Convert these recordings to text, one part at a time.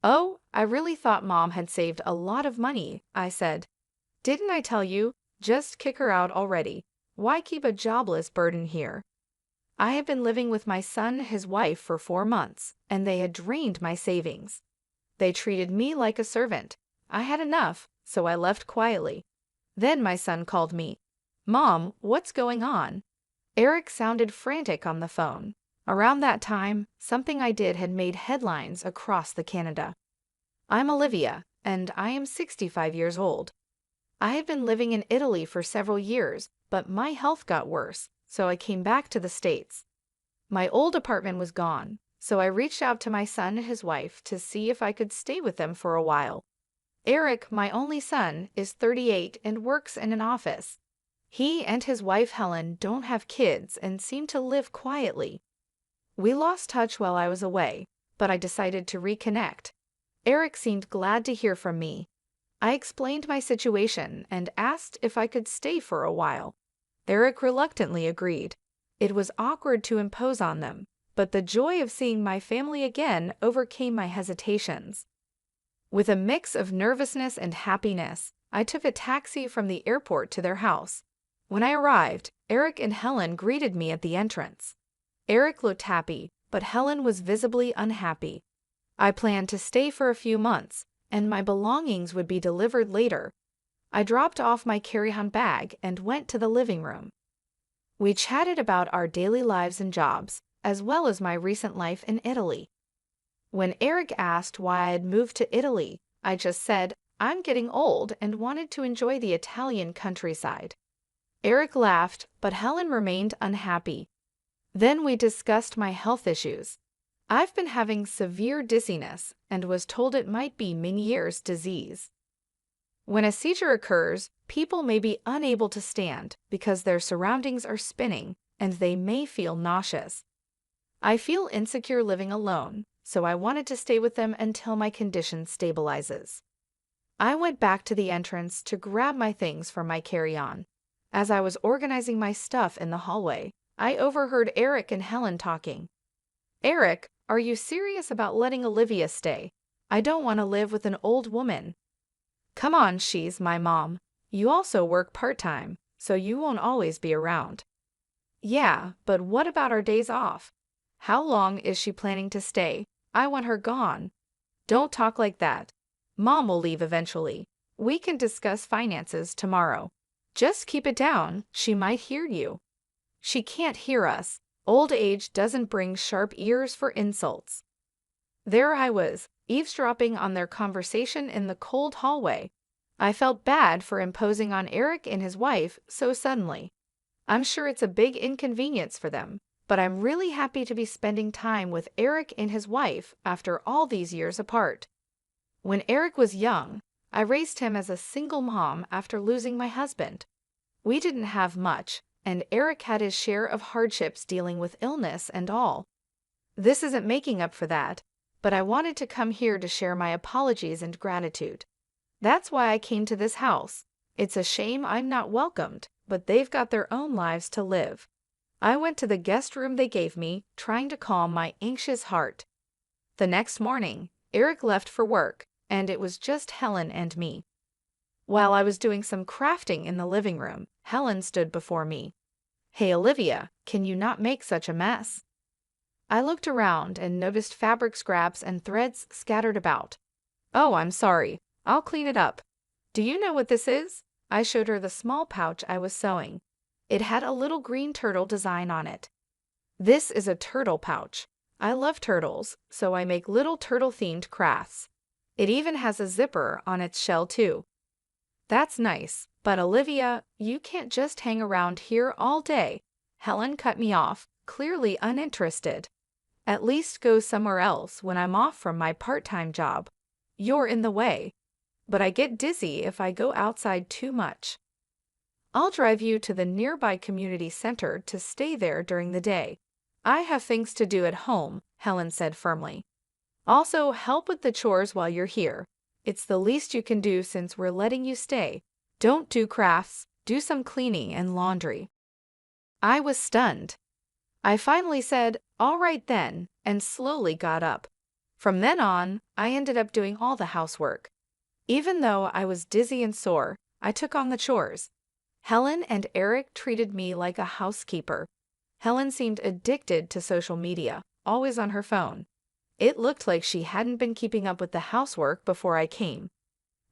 Oh, I really thought Mom had saved a lot of money, I said. Didn't I tell you? Just kick her out already. Why keep a jobless burden here? I have been living with my son and his wife for 4 months, and they had drained my savings. They treated me like a servant. I had enough, so I left quietly. Then my son called me. Mom, what's going on? Eric sounded frantic on the phone. Around that time, something I did had made headlines across the Canada. I'm Olivia, and I am 65 years old. I had been living in Italy for several years, but my health got worse, so I came back to the States. My old apartment was gone, so I reached out to my son and his wife to see if I could stay with them for a while. Eric, my only son, is 38 and works in an office. He and his wife Helen don't have kids and seem to live quietly. We lost touch while I was away, but I decided to reconnect. Eric seemed glad to hear from me. I explained my situation and asked if I could stay for a while. Eric reluctantly agreed. It was awkward to impose on them, but the joy of seeing my family again overcame my hesitations. With a mix of nervousness and happiness, I took a taxi from the airport to their house. When I arrived, Eric and Helen greeted me at the entrance. Eric looked happy, but Helen was visibly unhappy. I planned to stay for a few months, and my belongings would be delivered later. I dropped off my carry-on bag and went to the living room. We chatted about our daily lives and jobs, as well as my recent life in Italy. When Eric asked why I had moved to Italy, I just said, I'm getting old and wanted to enjoy the Italian countryside. Eric laughed, but Helen remained unhappy. Then we discussed my health issues. I've been having severe dizziness and was told it might be Meniere's disease. When a seizure occurs, people may be unable to stand because their surroundings are spinning and they may feel nauseous. I feel insecure living alone, so I wanted to stay with them until my condition stabilizes. I went back to the entrance to grab my things for my carry-on. As I was organizing my stuff in the hallway, I overheard Eric and Helen talking. Eric, are you serious about letting Olivia stay? I don't want to live with an old woman. Come on, she's my mom. You also work part-time, so you won't always be around. Yeah, but what about our days off? How long is she planning to stay? I want her gone. Don't talk like that. Mom will leave eventually. We can discuss finances tomorrow. Just keep it down, she might hear you. She can't hear us. Old age doesn't bring sharp ears for insults. There I was, eavesdropping on their conversation in the cold hallway. I felt bad for imposing on Eric and his wife so suddenly. I'm sure it's a big inconvenience for them, but I'm really happy to be spending time with Eric and his wife after all these years apart. When Eric was young, I raised him as a single mom after losing my husband. We didn't have much, and Eric had his share of hardships dealing with illness and all. This isn't making up for that, but I wanted to come here to share my apologies and gratitude. That's why I came to this house. It's a shame I'm not welcomed, but they've got their own lives to live. I went to the guest room they gave me, trying to calm my anxious heart. The next morning, Eric left for work, and it was just Helen and me. While I was doing some crafting in the living room, Helen stood before me. Hey Olivia, can you not make such a mess? I looked around and noticed fabric scraps and threads scattered about. Oh, I'm sorry. I'll clean it up. Do you know what this is? I showed her the small pouch I was sewing. It had a little green turtle design on it. This is a turtle pouch. I love turtles, so I make little turtle-themed crafts. It even has a zipper on its shell too. That's nice, but Olivia, you can't just hang around here all day. Helen cut me off, clearly uninterested. At least go somewhere else when I'm off from my part-time job. You're in the way. But I get dizzy if I go outside too much. I'll drive you to the nearby community center to stay there during the day. I have things to do at home, Helen said firmly. Also, help with the chores while you're here. It's the least you can do since we're letting you stay. Don't do crafts, do some cleaning and laundry. I was stunned. I finally said, all right then, and slowly got up. From then on, I ended up doing all the housework. Even though I was dizzy and sore, I took on the chores. Helen and Eric treated me like a housekeeper. Helen seemed addicted to social media, always on her phone. It looked like she hadn't been keeping up with the housework before I came.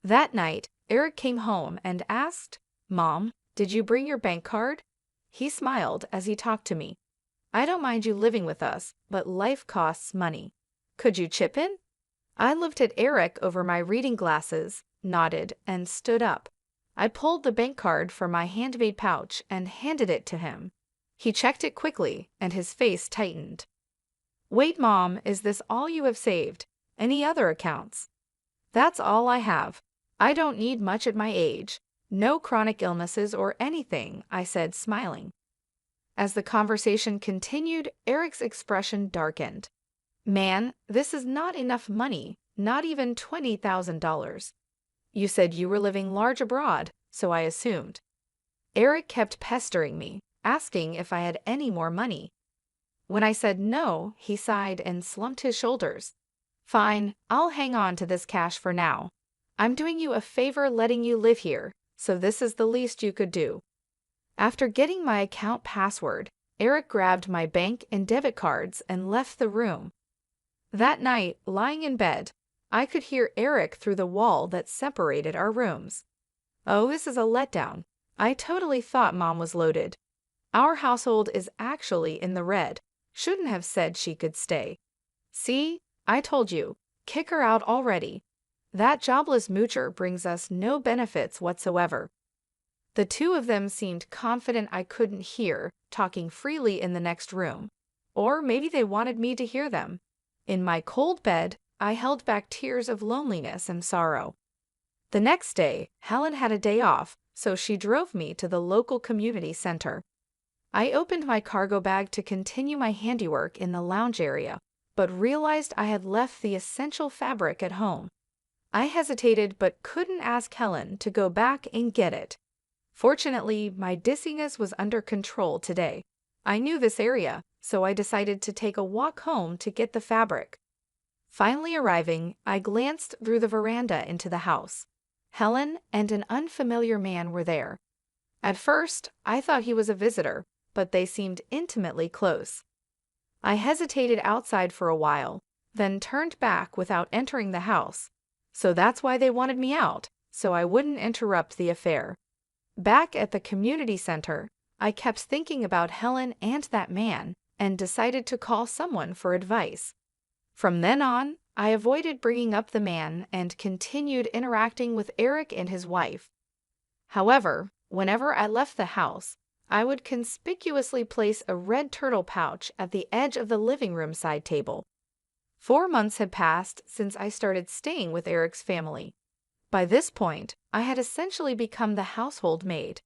That night, Eric came home and asked, "Mom, did you bring your bank card?" He smiled as he talked to me. "I don't mind you living with us, but life costs money. Could you chip in?" I looked at Eric over my reading glasses, nodded, and stood up. I pulled the bank card from my handmade pouch and handed it to him. He checked it quickly, and his face tightened. "Wait, Mom, is this all you have saved? Any other accounts?" "That's all I have. I don't need much at my age. No chronic illnesses or anything," I said, smiling. As the conversation continued, Eric's expression darkened. "Man, this is not enough money, not even $20,000. You said you were living large abroad, so I assumed." Eric kept pestering me, asking if I had any more money. When I said no, he sighed and slumped his shoulders. "Fine, I'll hang on to this cash for now. I'm doing you a favor letting you live here, so this is the least you could do." After getting my account password, Eric grabbed my bank and debit cards and left the room. That night, lying in bed, I could hear Eric through the wall that separated our rooms. "Oh, this is a letdown. I totally thought Mom was loaded. Our household is actually in the red. Shouldn't have said she could stay. See, I told you, kick her out already. That jobless moocher brings us no benefits whatsoever." The two of them seemed confident I couldn't hear, talking freely in the next room. Or maybe they wanted me to hear them. In my cold bed, I held back tears of loneliness and sorrow. The next day, Helen had a day off, so she drove me to the local community center. I opened my cargo bag to continue my handiwork in the lounge area, but realized I had left the essential fabric at home. I hesitated but couldn't ask Helen to go back and get it. Fortunately, my dizziness was under control today. I knew this area, so I decided to take a walk home to get the fabric. Finally arriving, I glanced through the veranda into the house. Helen and an unfamiliar man were there. At first, I thought he was a visitor, but they seemed intimately close. I hesitated outside for a while, then turned back without entering the house. So that's why they wanted me out, so I wouldn't interrupt the affair. Back at the community center, I kept thinking about Helen and that man and decided to call someone for advice. From then on, I avoided bringing up the man and continued interacting with Eric and his wife. However, whenever I left the house, I would conspicuously place a red turtle pouch at the edge of the living room side table. 4 months had passed since I started staying with Eric's family. By this point, I had essentially become the household maid.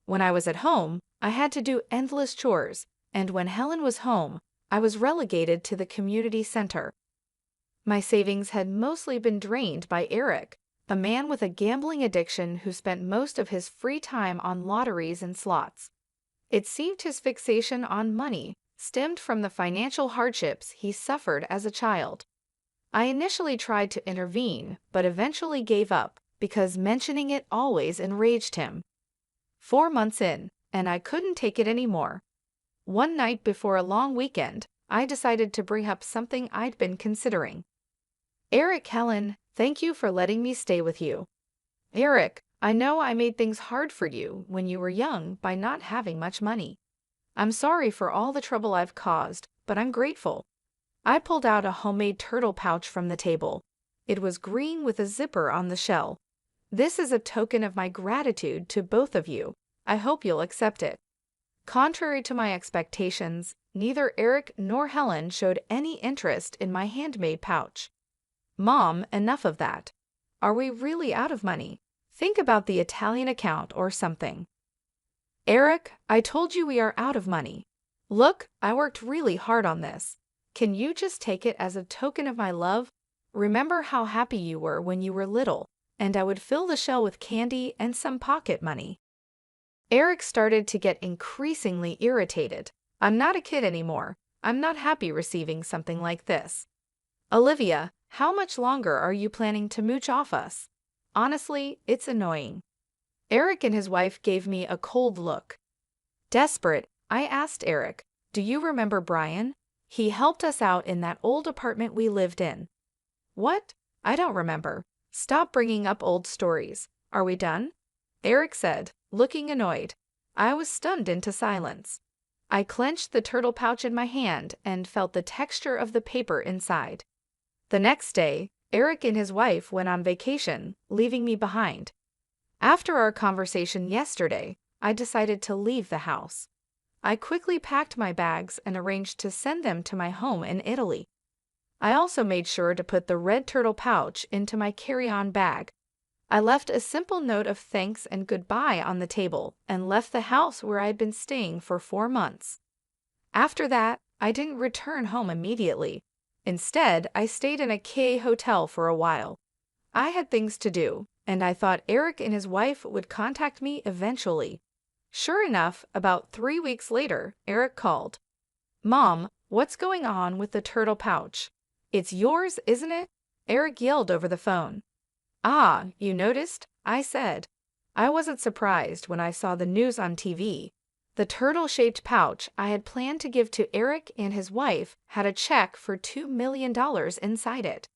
When I was at home, I had to do endless chores, and when Helen was home, I was relegated to the community center. My savings had mostly been drained by Eric, a man with a gambling addiction who spent most of his free time on lotteries and slots. It seemed his fixation on money stemmed from the financial hardships he suffered as a child. I initially tried to intervene, but eventually gave up because mentioning it always enraged him. 4 months in, and I couldn't take it anymore. One night before a long weekend, I decided to bring up something I'd been considering. "Eric, Helen, thank you for letting me stay with you." "Eric, I know I made things hard for you when you were young by not having much money. I'm sorry for all the trouble I've caused, but I'm grateful." I pulled out a homemade turtle pouch from the table. It was green with a zipper on the shell. "This is a token of my gratitude to both of you. I hope you'll accept it." Contrary to my expectations, neither Eric nor Helen showed any interest in my handmade pouch. "Mom, enough of that. Are we really out of money? Think about the Italian account or something." "Eric, I told you we are out of money. Look, I worked really hard on this. Can you just take it as a token of my love? Remember how happy you were when you were little, and I would fill the shell with candy and some pocket money." Eric started to get increasingly irritated. "I'm not a kid anymore. I'm not happy receiving something like this." Olivia, how much longer are you planning to mooch off us? Honestly, it's annoying. Eric and his wife gave me a cold look. Desperate, I asked Eric, do you remember Brian? He helped us out in that old apartment we lived in. What? I don't remember. Stop bringing up old stories. Are we done? Eric said, looking annoyed. I was stunned into silence. I clenched the turtle pouch in my hand and felt the texture of the paper inside. The next day, Eric and his wife went on vacation, leaving me behind. After our conversation yesterday, I decided to leave the house. I quickly packed my bags and arranged to send them to my home in Italy. I also made sure to put the red turtle pouch into my carry-on bag. I left a simple note of thanks and goodbye on the table and left the house where I'd been staying for 4 months. After that, I didn't return home immediately. Instead, I stayed in a K hotel for a while. I had things to do, and I thought Eric and his wife would contact me eventually. Sure enough, about 3 weeks later, Eric called. Mom, what's going on with the turtle pouch? It's yours, isn't it? Eric yelled over the phone. Ah, you noticed? I said. I wasn't surprised when I saw the news on TV. The turtle-shaped pouch I had planned to give to Eric and his wife had a check for $2 million inside it.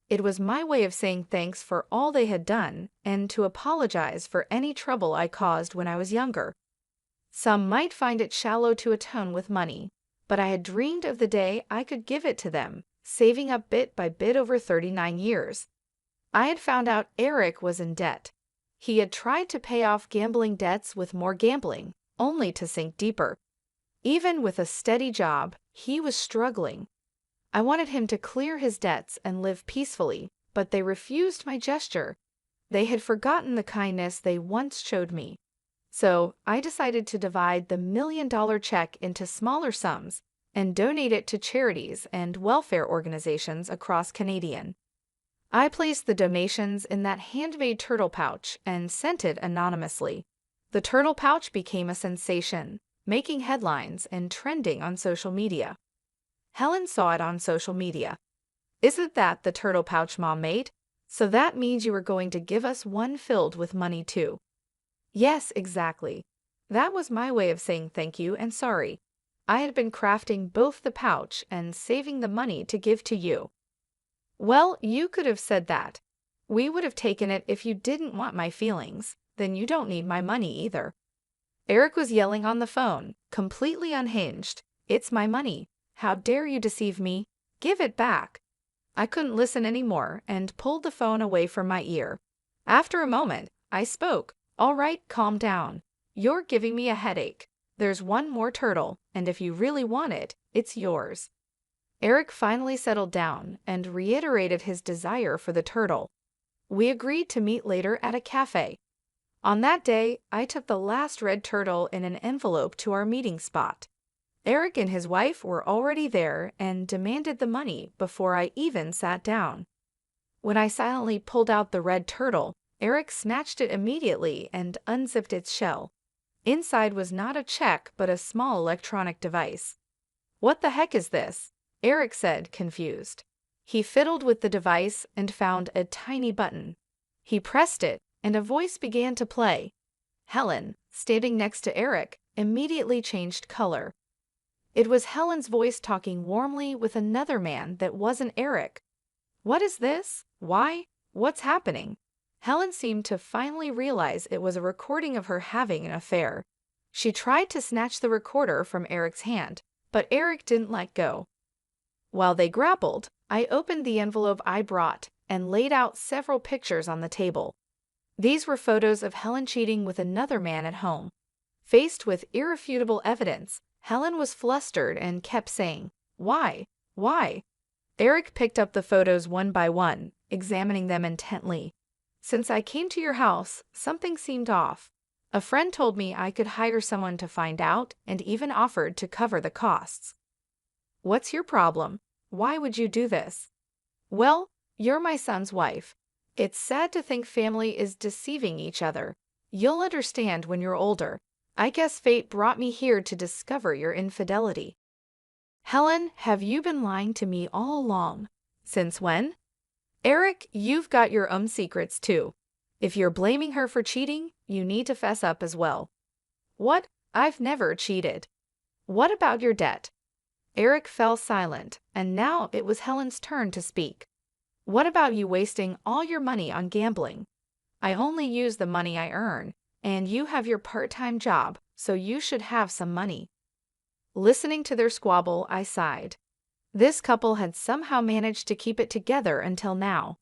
It was my way of saying thanks for all they had done and to apologize for any trouble I caused when I was younger. Some might find it shallow to atone with money, but I had dreamed of the day I could give it to them, saving up bit by bit over 39 years. I had found out Eric was in debt. He had tried to pay off gambling debts with more gambling, only to sink deeper. Even with a steady job, he was struggling. I wanted him to clear his debts and live peacefully, but they refused my gesture. They had forgotten the kindness they once showed me. So I decided to divide the $1 million check into smaller sums and donate it to charities and welfare organizations across Canada. I placed the donations in that handmade turtle pouch and sent it anonymously. The turtle pouch became a sensation, making headlines and trending on social media. Helen saw it on social media. Isn't that the turtle pouch Mom made? So that means you were going to give us one filled with money too. Yes, exactly. That was my way of saying thank you and sorry. I had been crafting both the pouch and saving the money to give to you. Well, you could have said that. We would have taken it if you didn't want my feelings. Then you don't need my money either. Eric was yelling on the phone, completely unhinged. It's my money. How dare you deceive me? Give it back. I couldn't listen anymore and pulled the phone away from my ear. After a moment, I spoke. All right, calm down. You're giving me a headache. There's one more turtle, and if you really want it, it's yours. Eric finally settled down and reiterated his desire for the turtle. We agreed to meet later at a cafe. On that day, I took the last red turtle in an envelope to our meeting spot. Eric and his wife were already there and demanded the money before I even sat down. When I silently pulled out the red turtle, Eric snatched it immediately and unzipped its shell. Inside was not a check but a small electronic device. What the heck is this? Eric said, confused. He fiddled with the device and found a tiny button. He pressed it, and a voice began to play. Helen, standing next to Eric, immediately changed color. It was Helen's voice talking warmly with another man that wasn't Eric. What is this? Why? What's happening? Helen seemed to finally realize it was a recording of her having an affair. She tried to snatch the recorder from Eric's hand, but Eric didn't let go. While they grappled, I opened the envelope I brought and laid out several pictures on the table. These were photos of Helen cheating with another man at home. Faced with irrefutable evidence, Helen was flustered and kept saying, "Why? Why?" Eric picked up the photos one by one, examining them intently. Since I came to your house, something seemed off. A friend told me I could hire someone to find out and even offered to cover the costs. What's your problem? Why would you do this? Well, you're my son's wife. It's sad to think family is deceiving each other. You'll understand when you're older. I guess fate brought me here to discover your infidelity. Helen, have you been lying to me all along? Since when? Eric, you've got your own secrets too. If you're blaming her for cheating, you need to fess up as well. What? I've never cheated. What about your debt? Eric fell silent, and now it was Helen's turn to speak. What about you wasting all your money on gambling? I only use the money I earn, and you have your part-time job, so you should have some money. Listening to their squabble, I sighed. This couple had somehow managed to keep it together until now.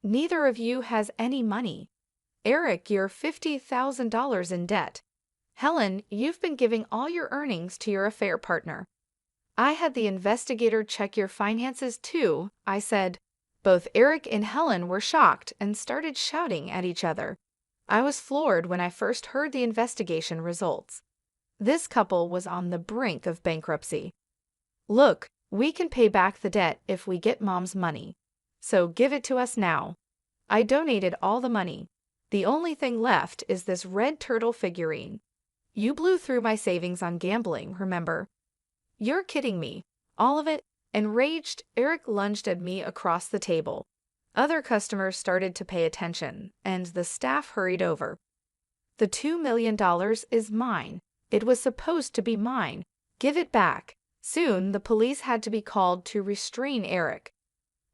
Neither of you has any money. Eric, you're $50,000 in debt. Helen, you've been giving all your earnings to your affair partner. I had the investigator check your finances too, I said. Both Eric and Helen were shocked and started shouting at each other. I was floored when I first heard the investigation results. This couple was on the brink of bankruptcy. Look, we can pay back the debt if we get Mom's money. So give it to us now. I donated all the money. The only thing left is this red turtle figurine. You blew through my savings on gambling, remember? You're kidding me. All of it? Enraged, Eric lunged at me across the table. Other customers started to pay attention, and the staff hurried over. The $2 million is mine. It was supposed to be mine. Give it back. Soon, the police had to be called to restrain Eric.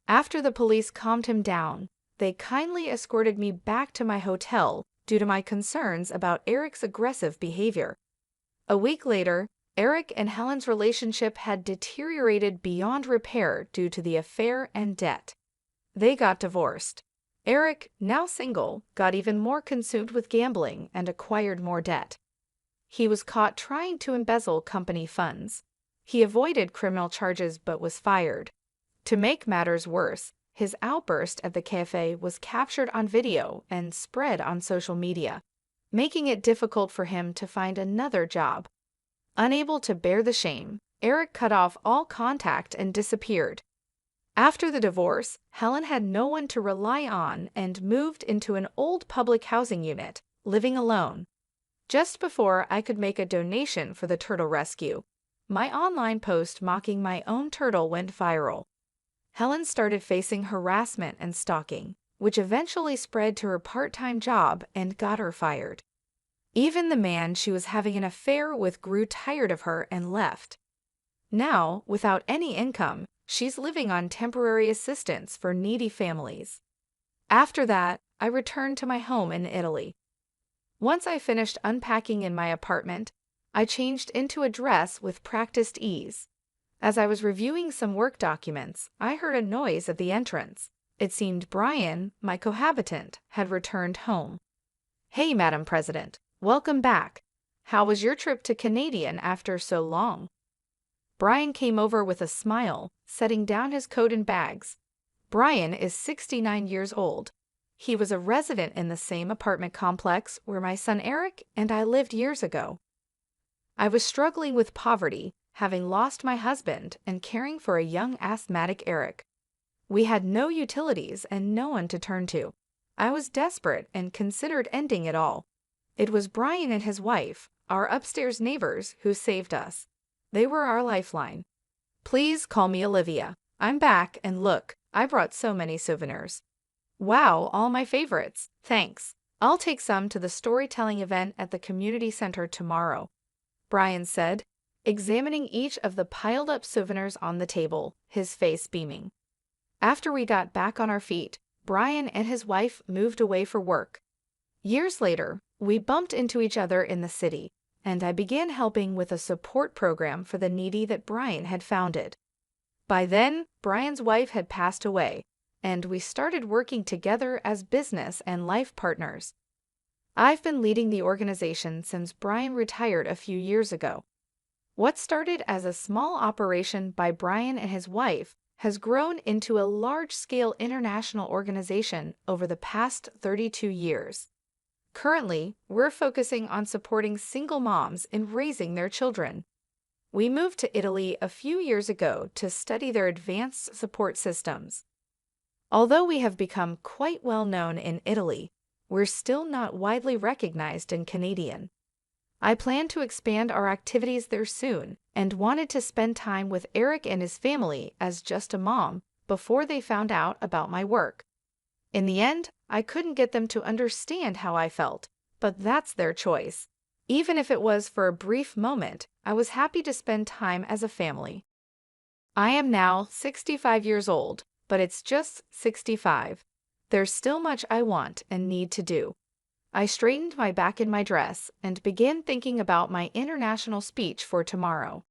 After the police calmed him down, they kindly escorted me back to my hotel due to my concerns about Eric's aggressive behavior. A week later, Eric and Helen's relationship had deteriorated beyond repair due to the affair and debt. They got divorced. Eric, now single, got even more consumed with gambling and acquired more debt. He was caught trying to embezzle company funds. He avoided criminal charges but was fired. To make matters worse, his outburst at the cafe was captured on video and spread on social media, making it difficult for him to find another job. Unable to bear the shame, Eric cut off all contact and disappeared. After the divorce, Helen had no one to rely on and moved into an old public housing unit, living alone. Just before I could make a donation for the turtle rescue, my online post mocking my own turtle went viral. Helen started facing harassment and stalking, which eventually spread to her part-time job and got her fired. Even the man she was having an affair with grew tired of her and left. Now, without any income, she's living on temporary assistance for needy families. After that, I returned to my home in Italy. Once I finished unpacking in my apartment, I changed into a dress with practiced ease. As I was reviewing some work documents, I heard a noise at the entrance. It seemed Brian, my cohabitant, had returned home. Hey, Madam President, welcome back. How was your trip to Canadian after so long? Brian came over with a smile, setting down his coat and bags. Brian is 69 years old. He was a resident in the same apartment complex where my son Eric and I lived years ago. I was struggling with poverty, having lost my husband and caring for a young asthmatic Eric. We had no utilities and no one to turn to. I was desperate and considered ending it all. It was Brian and his wife, our upstairs neighbors, who saved us. They were our lifeline. Please call me Olivia. I'm back, and look, I brought so many souvenirs. Wow, all my favorites. Thanks. I'll take some to the storytelling event at the community center tomorrow, Brian said, examining each of the piled-up souvenirs on the table, his face beaming. After we got back on our feet, Brian and his wife moved away for work. Years later, we bumped into each other in the city, and I began helping with a support program for the needy that Brian had founded. By then, Brian's wife had passed away, and we started working together as business and life partners. I've been leading the organization since Brian retired a few years ago. What started as a small operation by Brian and his wife has grown into a large-scale international organization over the past 32 years. Currently, we're focusing on supporting single moms in raising their children. We moved to Italy a few years ago to study their advanced support systems. Although we have become quite well known in Italy, we're still not widely recognized in Canadian. I plan to expand our activities there soon and wanted to spend time with Eric and his family as just a mom before they found out about my work. In the end, I couldn't get them to understand how I felt, but that's their choice. Even if it was for a brief moment, I was happy to spend time as a family. I am now 65 years old, but it's just 65. There's still much I want and need to do. I straightened my back in my dress and began thinking about my international speech for tomorrow.